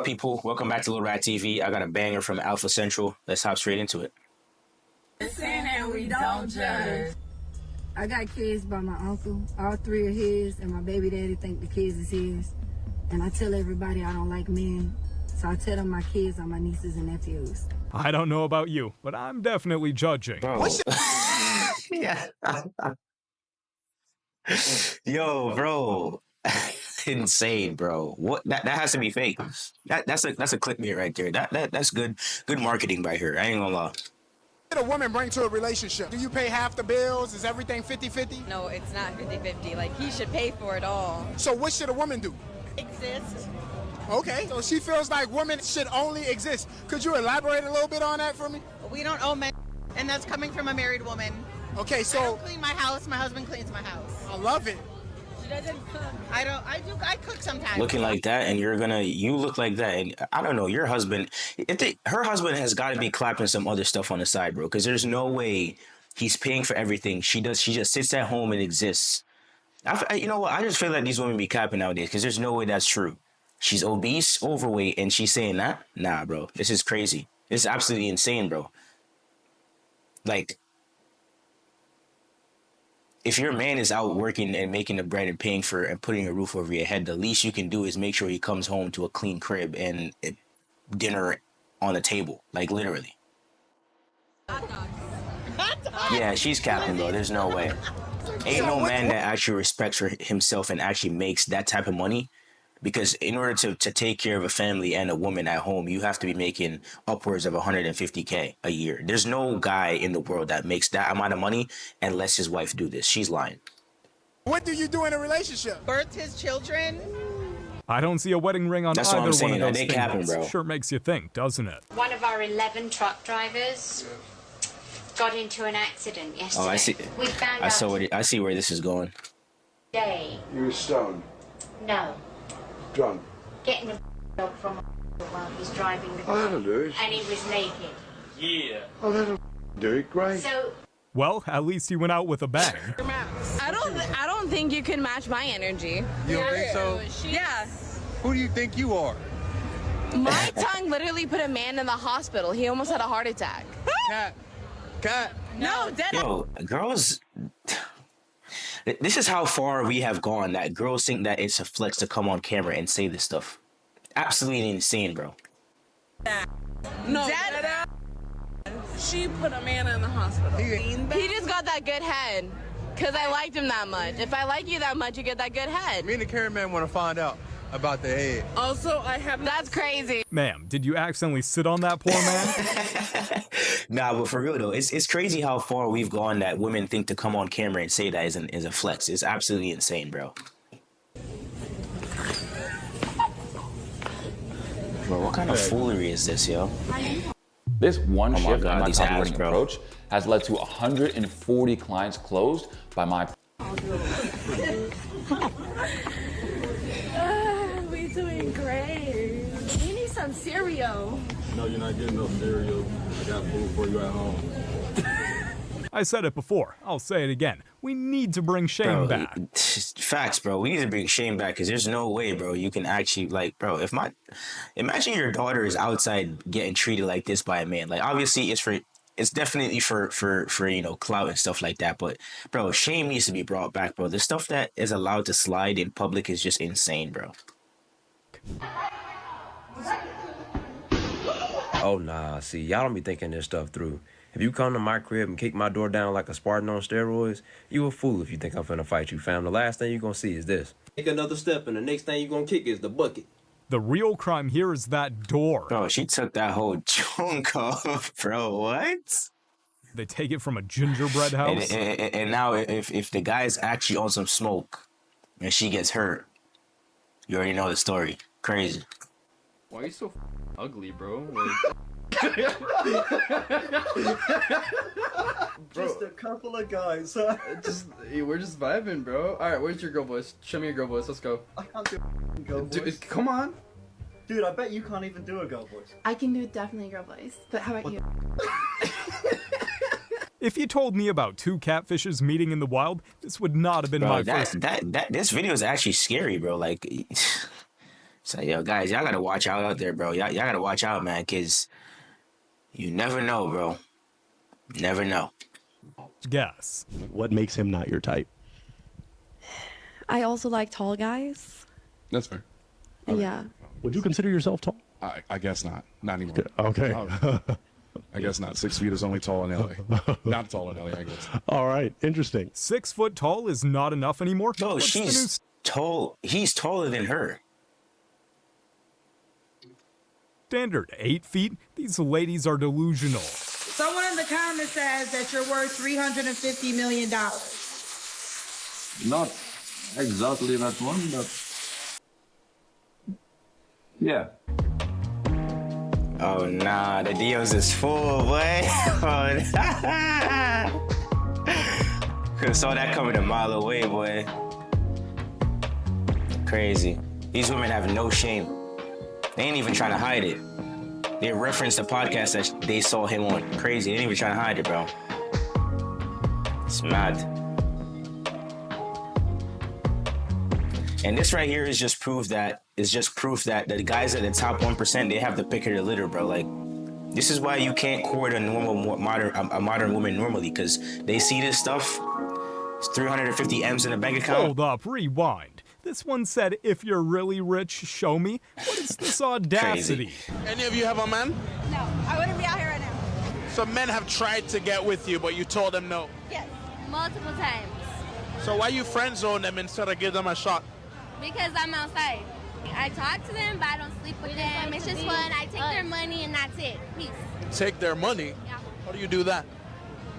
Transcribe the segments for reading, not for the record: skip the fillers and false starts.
People, welcome back to Little Rat TV. I got a banger from Alpha Central. Let's hop straight into it. Listen and we don't judge. I got kids by my uncle. All three are his, and my baby daddy think the kids is his. And I tell everybody I don't like men, so I tell them my kids are my nieces and nephews. I don't know about you, but I'm definitely judging. Bro. Yeah. Yo, bro. Insane, bro. What that has to be fake. That's a clickbait right there. That's good marketing by her. I ain't gonna lie. What did a woman bring to a relationship? Do you pay half the bills? Is everything 50-50? No, it's not 50-50. Like, he should pay for it all. So what should a woman do? Exist. Okay, so she feels like women should only exist. Could you elaborate a little bit on that for me? We don't owe men, and that's coming from a married woman. Okay, I so don't clean my house. My husband cleans my house. I love it. She doesn't cook. I cook sometimes. Looking like that, and you look like that, and I don't know, your husband, her husband has got to be clapping some other stuff on the side, bro, because there's no way he's paying for everything. She just sits at home and exists. You know what? I just feel like these women be capping nowadays, because there's no way that's true. She's obese, overweight, and she's saying that? Nah, bro, this is crazy. This is absolutely insane, bro. Like, if your man is out working and making the bread and paying for and putting a roof over your head, the least you can do is make sure he comes home to a clean crib and dinner on the table, like literally. Yeah, she's capping, bro. There's no way. Ain't no man that actually respects for himself and actually makes that type of money. Because in order to take care of a family and a woman at home, you have to be making upwards of $150K a year. There's no guy in the world that makes that amount of money and lets his wife do this. She's lying. What do you do in a relationship? Birth his children. I don't see a wedding ring on That's what either I'm saying. one of those They capping, things. bro. Sure makes you think, doesn't it? One of our 11 truck drivers got into an accident yesterday. Oh, I see. We found I see where this is going. today. You were stoned, No, drunk. getting a dog from while he's driving the car. That'll do it. And he was naked. Oh, that'll do it. Great. So Well, at least he went out with a bang. I don't think you can match my energy. You don't think so? Yeah. Who do you think you are? My tongue literally put a man in the hospital. He almost had a heart attack. Cat. No, dead. Yo, girls, this is how far we have gone, that girls think that it's a flex to come on camera and say this stuff. Absolutely insane, bro. No, dead. She put a man in the hospital. He just got that good head. Because I liked him that much. If I like you that much, you get that good head. Me and the cameraman want to find out about the head. Also, I have That's crazy. Ma'am, did you accidentally sit on that poor man? Nah, but for real though, it's crazy how far we've gone that women think to come on camera and say that is a flex. It's absolutely insane, bro. Bro, what kind of foolery is this, yo? This one Oh my shift God, in my these top ads, learning bro. approach has led to 140 clients closed by my We doing great. We need some cereal. No, you're not getting no cereal. I got food for you at home. I said it before. I'll say it again. We need to bring shame back. Facts, bro. We need to bring shame back because there's no way, bro, you can actually, like, bro, imagine your daughter is outside getting treated like this by a man. Like, obviously it's definitely for clout and stuff like that, but bro, shame needs to be brought back, bro. The stuff that is allowed to slide in public is just insane, bro. Oh, nah. See, y'all don't be thinking this stuff through. If you come to my crib and kick my door down like a Spartan on steroids, you a fool if you think I'm finna fight you, fam. The last thing you gonna see is this. Take another step, and the next thing you gonna kick is the bucket. The real crime here is that door. Bro, she took that whole chunk off, bro. What? They take it from a gingerbread house. And now if the guy's actually on some smoke and she gets hurt, you already know the story. Crazy. Why are you so ugly, bro? Just a couple of guys. We're just vibing, bro. All right, where's your girl voice? Show me your girl voice. Let's go. I can't do a girl voice. Dude, come on. Dude, I bet you can't even do a girl voice. I can do definitely girl voice. But how about you? If you told me about two catfishes meeting in the wild, this would not have been Bro, my first. this video is actually scary, bro. Like, So, yo, guys, y'all gotta watch out there, bro. Y'all gotta watch out, man, because you never know, bro. Never know. Guess. What makes him not your type? I also like tall guys. That's fair. Yeah. Would you consider yourself tall? I guess not. Not anymore. Okay. I guess not. 6 feet is only tall in LA. Not tall in LA, I guess. All right. Interesting. 6 foot tall is not enough anymore. No, What's the she's tall. He's taller than her. standard? 8 feet? These ladies are delusional. Someone in the comments says that you're worth $350 million. Not exactly that one, but yeah. Oh nah, the DMs is full, boy. Oh, nah. Could've saw that coming a mile away, boy. Crazy. These women have no shame. They ain't even trying to hide it. They referenced the podcast that they saw him on. Crazy. They ain't even trying to hide it, bro. It's mad. And this right here is just proof that the guys at the top 1%, they have the pick of the litter, bro. Like, this is why you can't court a modern woman normally, because they see this stuff. It's 350 M's in a bank account. Hold up, rewind. This one said, if you're really rich, show me. What is this audacity? Any of you have a man? No, I wouldn't be out here right now. So men have tried to get with you, but you told them no. Yes, multiple times. So why you friend zone them instead of give them a shot? Because I'm outside. I talk to them, but I don't sleep with them. It's just fun. I take their money and that's it. Peace. Take their money? Yeah. How do you do that?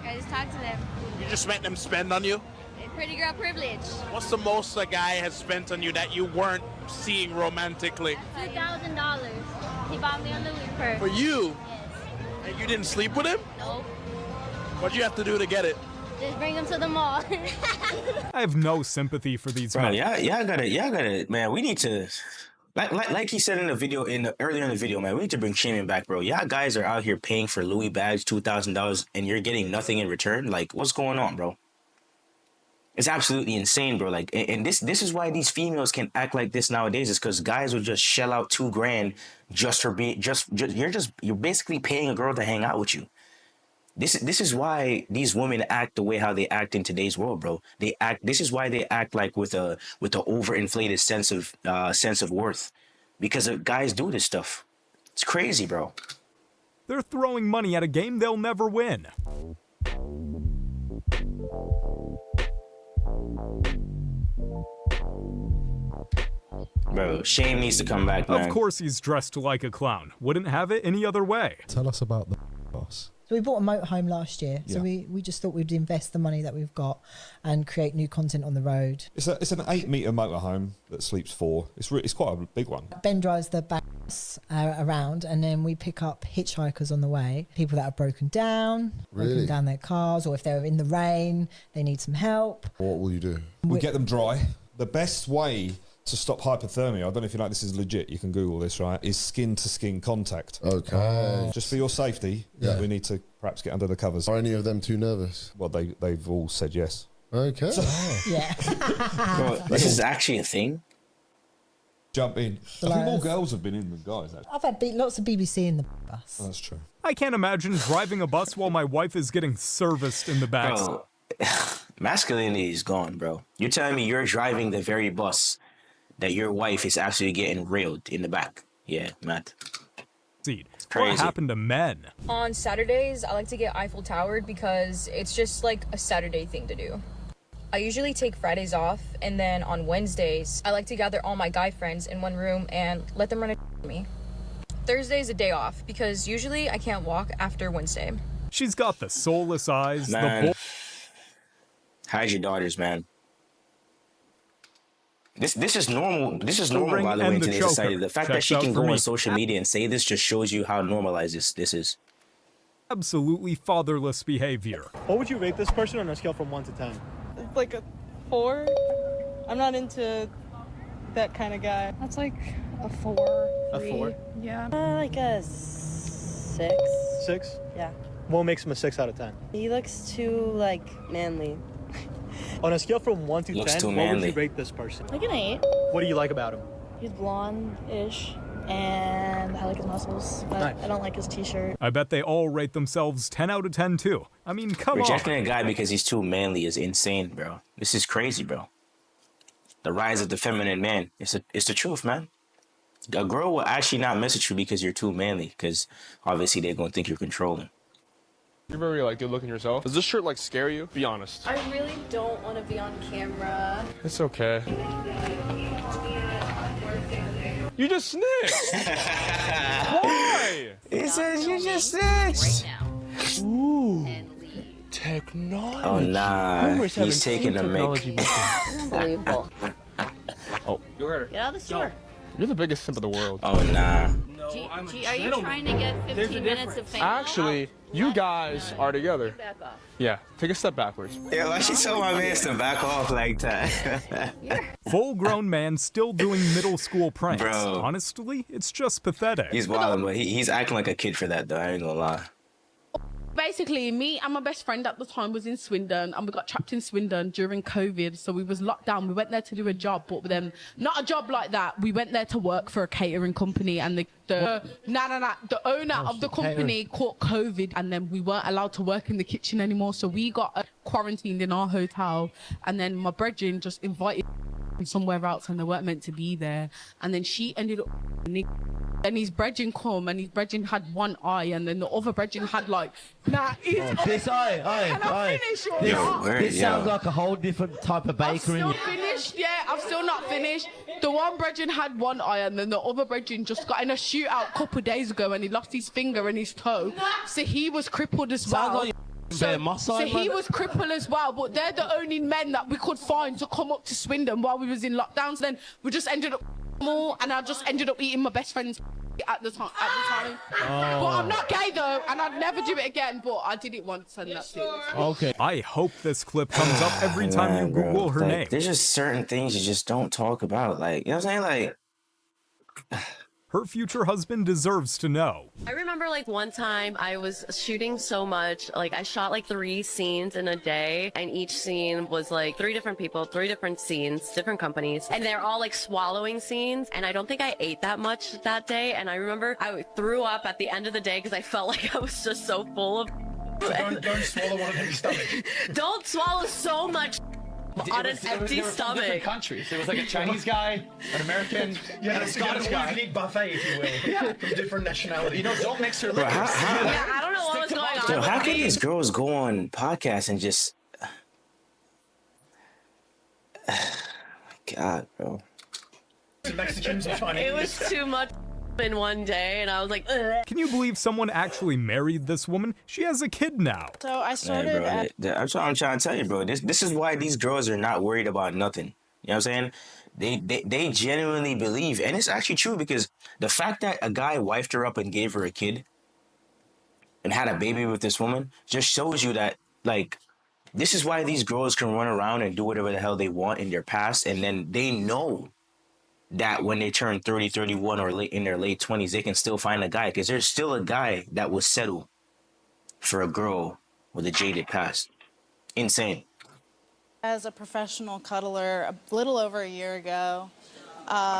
I just talk to them. You just make them spend on you? Pretty girl privilege. What's the most a guy has spent on you that you weren't seeing romantically? $2,000. He bought me a Louis purse. For you? Yes. And you didn't sleep with him? Nope. What'd you have to do to get it? Just bring him to the mall. I have no sympathy for these men. Y'all gotta, man, we need to, like he said in the video, earlier in the video, man, we need to bring shaming back, bro. Y'all guys are out here paying for Louis bags, $2,000, and you're getting nothing in return. Like, what's going on, bro? It's absolutely insane, bro. Like, and this is why these females can act like this nowadays. Is because guys will just shell out $2,000 just for being you're basically paying a girl to hang out with you. This is why these women act the way how they act in today's world, bro. This is why they act like with a overinflated sense of worth, because guys do this stuff. It's crazy, bro. They're throwing money at a game they'll never win. Bro, Shame needs to come back, man. Of course he's dressed like a clown. Wouldn't have it any other way. Tell us about the boss. So we bought a motorhome last year. So we just thought we'd invest the money that we've got and create new content on the road. It's an 8-metre motorhome that sleeps 4. It's quite a big one. Ben drives the bus around, and then we pick up hitchhikers on the way. People that are broken down their cars, or if they're in the rain, they need some help. What will you do? We get them dry. The best way to stop hypothermia, I don't know if you know, this is legit, you can Google this, right, is skin-to-skin contact. Okay. Just for your safety, we need to perhaps get under the covers. Are any of them too nervous? Well, they've all said yes. Okay. Yeah. Bro, this is actually a thing? Jump in. I think more girls have been in than guys, actually. I've had lots of BBC in the bus. Oh, that's true. I can't imagine driving a bus while my wife is getting serviced in the back. Bro, masculinity is gone, bro. You're telling me you're driving the very bus that your wife is actually getting railed in the back? Yeah, Matt. What happened to men? On Saturdays, I like to get Eiffel Towered because it's just like a Saturday thing to do. I usually take Fridays off, and then on Wednesdays, I like to gather all my guy friends in one room and let them run a me. Thursday's a day off because usually I can't walk after Wednesday. She's got the soulless eyes, Man. Hide your daughters, man. This is normal. This is normal, by the way, in today's society. The fact that she can go on social media and say this just shows you how normalized this is. Absolutely fatherless behavior. What would you rate this person on a scale from 1 to 10? It's like a 4. I'm not into that kind of guy. That's like a 4. A 4? Yeah. Like a 6. 6? Yeah. What makes him a 6 out of 10? He looks too, like, manly. On a scale from 1 to Looks 10, too what manly. would you rate this person? Like an 8. What do you like about him? He's blonde-ish, and I like his muscles, but Nice. I don't like his t-shirt. I bet they all rate themselves 10 out of 10 too. I mean, come Rejecting on. a guy because he's too manly is insane, bro. This is crazy, bro. The rise of the feminine man. It's the truth, man. A girl will actually not mess with you because you're too manly, because obviously they're gonna think you're controlling. You're very like good looking yourself. Does this shirt like scare you? Be honest. I really don't want to be on camera. It's okay. You just snitched. Why? He says you just snitched. Ooh. Technology. Oh nah, he's taking the mic. Unbelievable. Oh, You heard her. Get out of the store. you're the biggest simp of the world. Oh nah. Are you trying to get 15 minutes of fame? Actually, you guys are together. Back off. Yeah, take a step backwards. Yeah, why she told my man to back off like that? Full-grown man still doing middle school pranks. Bro. Honestly, it's just pathetic. He's wild, but he's acting like a kid for that though. I ain't gonna lie. Basically, me and my best friend at the time was in Swindon, and we got trapped in Swindon during COVID, so we was locked down. We went there to do a job, but then not a job like that. We went there to work for a catering company, and the owner of the company caught COVID, and then we weren't allowed to work in the kitchen anymore, so we got quarantined in our hotel, and then my brethren just invited somewhere else, and they weren't meant to be there, and then she ended up. Then his brethren come, and his brethren had one eye, and then the other brethren had like, This sounds like a whole different type of bakery. Still finished, yeah, I've still not finished. The one brethren had one eye, and then the other brethren just got in a shootout a couple of days ago, and he lost his finger and his toe, so he was crippled as well. So he was crippled as well, but they're the only men that we could find to come up to Swindon while we was in lockdown. So then we just ended up more, and I just ended up eating my best friend's at the time. But I'm not gay though, and I'd never do it again. But I did it once, and that's it. Okay. I hope this clip comes up every time you Google her name. There's just certain things you just don't talk about. Like, you know what I'm saying? Like, Her future husband deserves to know. I remember like one time I was shooting so much, like I shot like 3 scenes in a day, and each scene was like 3 different people, 3 different scenes, different companies, and they're all like swallowing scenes, and I don't think I ate that much that day, and I remember I threw up at the end of the day because I felt like I was just so full of Don't swallow one of them in your stomach. Don't swallow so much on an empty They were from stomach. different countries. There was like a Chinese guy, an American, and a Scottish guy. Big buffet, if you will, from different nationalities. You know, don't mix your Bro, Yeah, how- I don't know what was going on. Yo, how with can me. these girls go on podcasts and just... God, bro. Mexicans and Chinese. It was too much in one day, and I was like, ugh. Can you believe someone actually married this woman? She has a kid now. So I Hey, started bro, at that's what I'm trying to tell you, bro. This is why these girls are not worried about nothing. You know what I'm saying? They genuinely believe, and it's actually true, because the fact that a guy wifed her up and gave her a kid and had a baby with this woman just shows you that, like, this is why these girls can run around and do whatever the hell they want in their past, and then they know that when they turn 30, 31, or in their late 20s, they can still find a guy, because there's still a guy that will settle for a girl with a jaded past. Insane. as a professional cuddler a little over a year ago.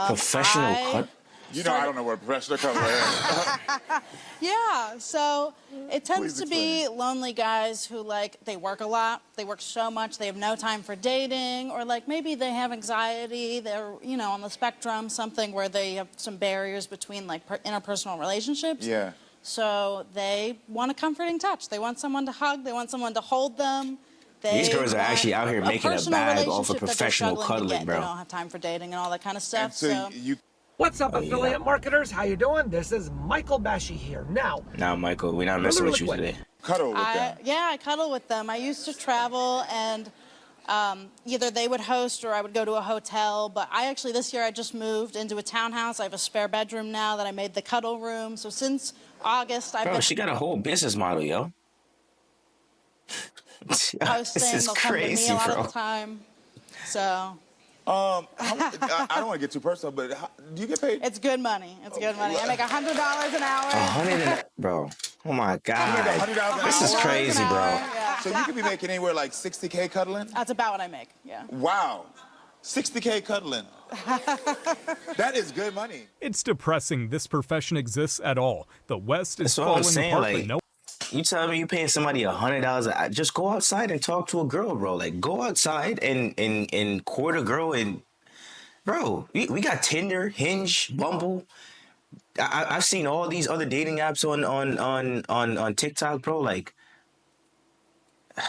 Professional cut? You know, I don't know what a professional cuddler is. Yeah, so it tends to be lonely guys who, like, they work a lot, they work so much, they have no time for dating, or, like, maybe they have anxiety, they're, you know, on the spectrum, something where they have some barriers between, like, interpersonal relationships. Yeah. So they want a comforting touch. They want someone to hug, they want someone to hold them. These girls are want actually out here making a personal bag off of relationship that they're professional struggling to cuddling, get. bro. They don't have time for dating and all that kind of stuff. And so you What's up, affiliate marketers? How you doing? This is Michael Bashi here. Now, Now, Michael, we're not messing with you today. Cuddle Yeah, I cuddle with them. I used to travel, and either they would host or I would go to a hotel. But this year I just moved into a townhouse. I have a spare bedroom now that I made the cuddle room. So since August, I've Bro, been she got a whole business model, yo. hosting. This is They'll come to me crazy, a lot bro. of the time. So. I don't want to get too personal, but do you get paid? It's good money. It's good money. I make $100 an hour. Bro. Oh my God. You make $100 an This is hour? crazy, bro. Yeah. So you could be making anywhere like $60K cuddling? That's about what I make. Yeah. Wow. $60K cuddling. That is good money. It's depressing this profession exists at all. The West is That's what I'm falling saying. apart, but Like, no. you tell me you paying somebody $100, just go outside and talk to a girl, bro. Like, go outside and court a girl, and bro, we got Tinder, Hinge, Bumble. I've seen all these other dating apps on TikTok, bro. Like,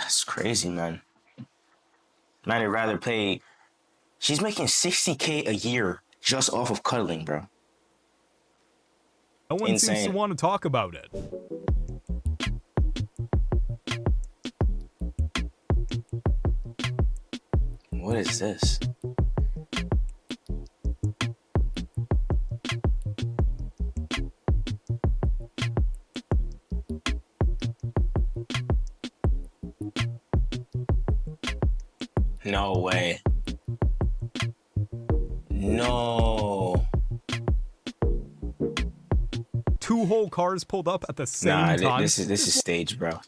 it's crazy, man. Man, I'd rather pay. She's making $60K a year just off of cuddling, bro. No one seems to Insane. want to talk about it. What is this? No way. No. 2 whole cars pulled up at the same Nah, time. this is staged, bro.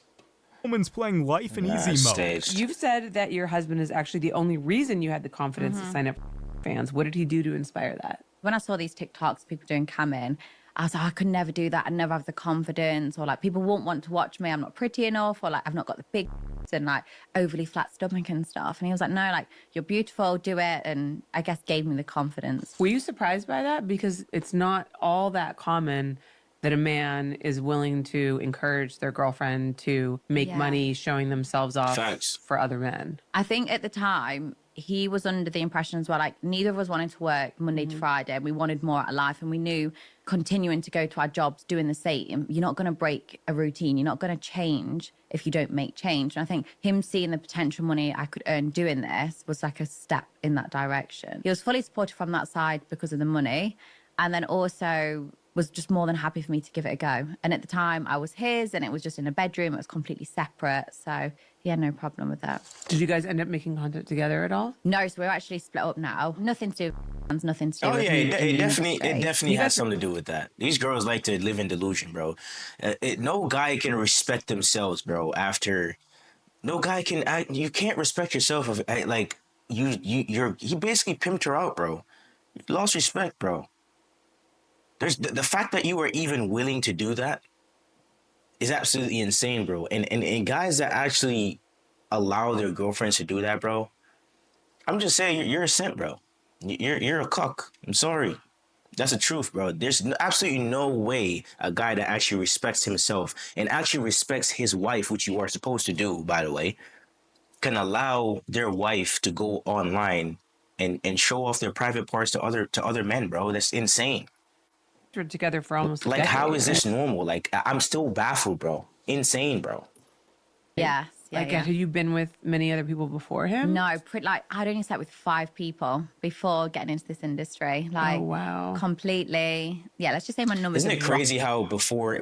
Woman's playing life in easy mode. Staged. You've said that your husband is actually the only reason you had the confidence to sign up for fans. What did he do to inspire that? When I saw these TikToks, people doing camming, I was like, I could never do that. I'd never have the confidence, or like people won't want to watch me. I'm not pretty enough, or like I've not got the big and like overly flat stomach and stuff. And he was like, no, like you're beautiful, do it. And I guess gave me the confidence. Were you surprised by that? Because it's not all that common that a man is willing to encourage their girlfriend to make money showing themselves off for other men. I think at the time, he was under the impression as well, like neither of us wanted to work Monday to Friday, and we wanted more out of life, and we knew continuing to go to our jobs, doing the same, you're not going to break a routine, you're not going to change if you don't make change. And I think him seeing the potential money I could earn doing this was like a step in that direction. He was fully supportive from that side because of the money, and then also was just more than happy for me to give it a go. And at the time I was his, and it was just in a bedroom, it was completely separate, so he had no problem with that. Did you guys end up making content together at all? No, so we're actually split up now. Nothing to do with nothing to do Oh with yeah, me it in the definitely industry. has something to do with that. These girls like to live in delusion, bro. No guy can respect themselves, bro. After no guy can. You can't respect yourself if like he basically pimped her out, bro. You lost respect, bro. There's the fact that you were even willing to do that is absolutely insane, bro. And guys that actually allow their girlfriends to do that, bro. I'm just saying you're a simp, bro. You're a cuck. I'm sorry. That's the truth, bro. There's absolutely no way a guy that actually respects himself and actually respects his wife, which you are supposed to do, by the way, can allow their wife to go online and show off their private parts to other men, bro. That's insane. We're together for almost a like, decade, how is this right? normal? Like, I'm still baffled, bro. Insane, bro. Yes. Yeah, Like, yeah. have you been with many other people before him? No, like I'd only slept with 5 people before getting into this industry. Like, wow. Completely. Yeah, let's just say my numbers. Isn't it are crazy how before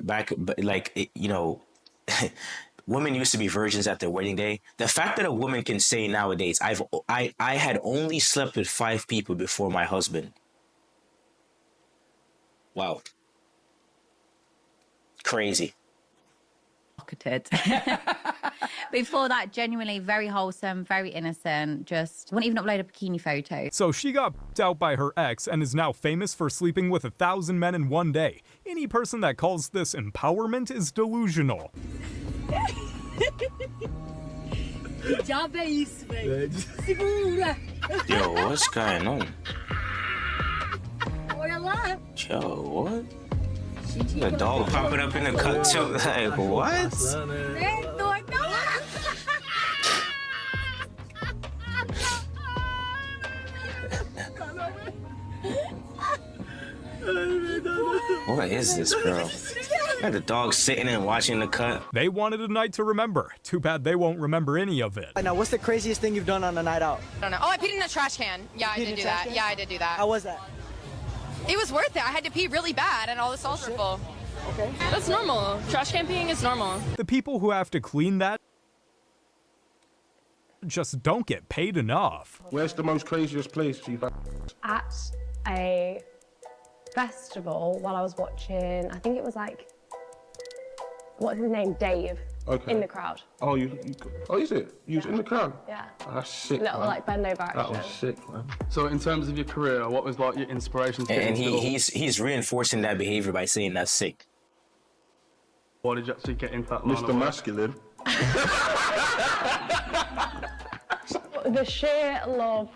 women used to be virgins at their wedding day? The fact that a woman can say nowadays, I had only slept with 5 people before my husband. Wow. Crazy. rocketed. Before that, genuinely very wholesome, very innocent, just wouldn't even upload a bikini photo. So she got out by her ex and is now famous for sleeping with 1,000 men in one day. Any person that calls this empowerment is delusional. Yo, what's going on? Yo, what? The dog popping up in the cut too. Like, what? What is this, bro? Got the dog sitting and watching the cut. They wanted a night to remember. Too bad they won't remember any of it. Now, what's the craziest thing you've done on a night out? I don't know. Oh, I peed in a trash can. Yeah, I did do that. Yeah, I did do that. How was that? It was worth it. I had to pee really bad, and all the stalls were full. Okay. That's normal. Trash can peeing is normal. The people who have to clean that just don't get paid enough. Where's the most craziest place you've had? At a festival while I was watching, I think it was like what's his name, Dave, Okay. in the crowd. Oh, you was in the crowd? Yeah. Oh, that's sick, Little man. like bend over That action. was sick, man. So in terms of your career, what was like your inspiration to get And into he's reinforcing that behavior by saying that's sick. Why did you actually get into that line of Mr. work? Masculine. The sheer love.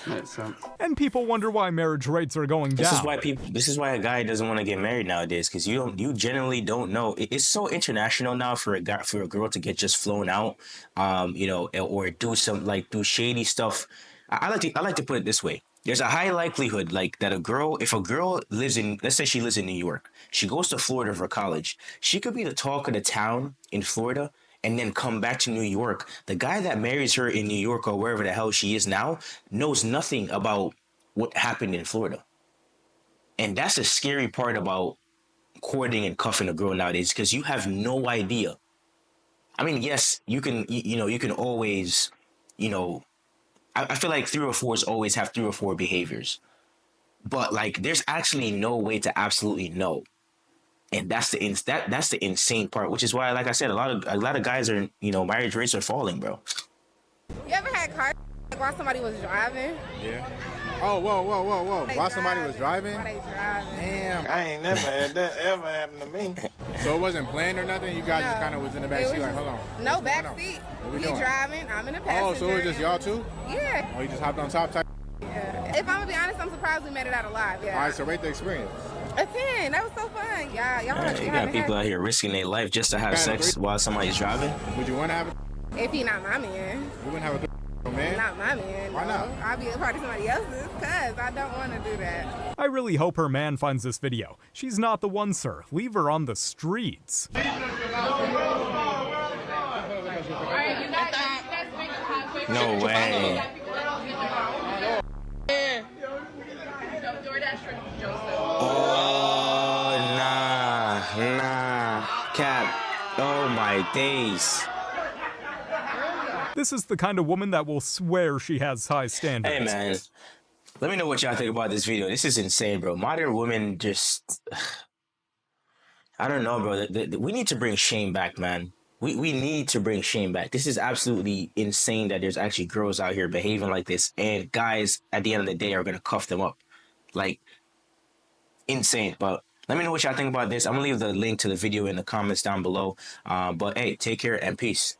Makes sense. And people wonder why marriage rates are going This down. is why this is why a guy doesn't want to get married nowadays, because you generally don't know. It's so international now for a girl to get just flown out, or do do shady stuff. I like to put it this way. There's a high likelihood that if a girl lives in, let's say she lives in New York, she goes to Florida for college, she could be the talk of the town in Florida and then come back to New York. The guy that marries her in New York or wherever the hell she is now knows nothing about what happened in Florida. And that's the scary part about courting and cuffing a girl nowadays, because you have no idea. I mean, yes, you can always, I feel like 304s always have 3 or 4 behaviors, but there's actually no way to absolutely know. And that's the insane part, which is why, like I said, a lot of guys are, marriage rates are falling, bro. You ever had car while somebody was driving? Yeah. Oh, whoa. They While somebody was driving? While they driving. Damn. I ain't never had that ever happen to me. So it wasn't planned or nothing? You guys just kind of was in the back It seat was like, hold on. No back seat. What we He doing? driving, I'm in the passenger. Oh, so it was just y'all two? Yeah. Oh, you just hopped on top type? Yeah. If I'm gonna be honest, I'm surprised we made it out alive. Yeah. All right, so rate the experience. A 10. That was so fun. Y'all You haven't got people had- out here risking their life just to have sex while somebody's driving. Would you want to have it? If he not my man. You wouldn't have a man? Not my man. Why not? No. I'll be a part of somebody else's because I don't want to do that. I really hope her man finds this video. She's not the one, sir. Leave her on the streets. No way. Oh, nah, Cap. Oh my days. This is the kind of woman that will swear she has high standards. Hey man, let me know what y'all think about this video. This is insane, bro. Modern women just, I don't know, bro. We need to bring shame back, man. We need to bring shame back. This is absolutely insane that there's actually girls out here behaving like this, and guys at the end of the day are gonna cuff them up. Insane. But let me know what y'all think about this. I'm gonna leave the link to the video in the comments down below. But hey, take care and peace.